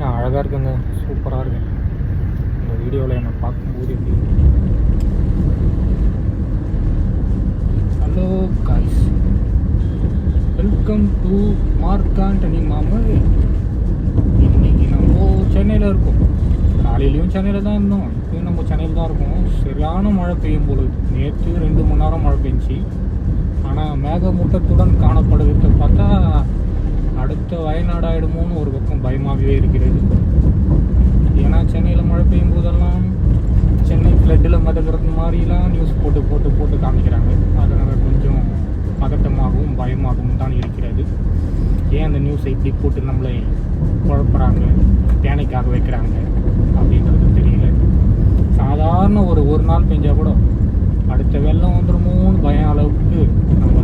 நான் அழகாக இருக்குங்க, சூப்பராக இருக்கேன். இந்த வீடியோவில் என்னை பார்க்கும்போது எப்படி. Hello guys, welcome to Mark Antony மாமல். இன்னைக்கு நம்ம சென்னையில் இருக்கோம். காலையிலையும் சென்னையில் தான் இருந்தோம், இப்போயும் நம்ம சென்னையில் தான் இருக்கோம். சரியான மழை பெய்யும் பொழுது. நேற்று 2 மணி நேரம் மழை பெஞ்சி, ஆனால் மேகமூட்டத்துடன் காணப்படுகிறத பார்த்தா அடுத்த வயநாடு ஆகிடுமோன்னு ஒரு பக்கம் பயமாகவே இருக்கிறது. ஏன்னா சென்னையில் மழை பெய்யும் போதெல்லாம் சென்னை ஃப்ளட்டில் மிதக்கிறது மாதிரிலாம் நியூஸ் போட்டு போட்டு போட்டு காமிக்கிறாங்க. அதனால் கொஞ்சம் பதட்டமாகவும் பயமாகவும் தான் இருக்கிறது. ஏன் அந்த நியூஸை இப்படி போட்டு நம்மளை குழப்புறாங்க, பேனிக்காக வைக்கிறாங்க அப்படின்றது தெரியல. சாதாரண ஒரு நாள் பெஞ்சால் கூட அடுத்த வெள்ளம் வந்துடுமோன்னு பயம் அளவுக்கு நம்ம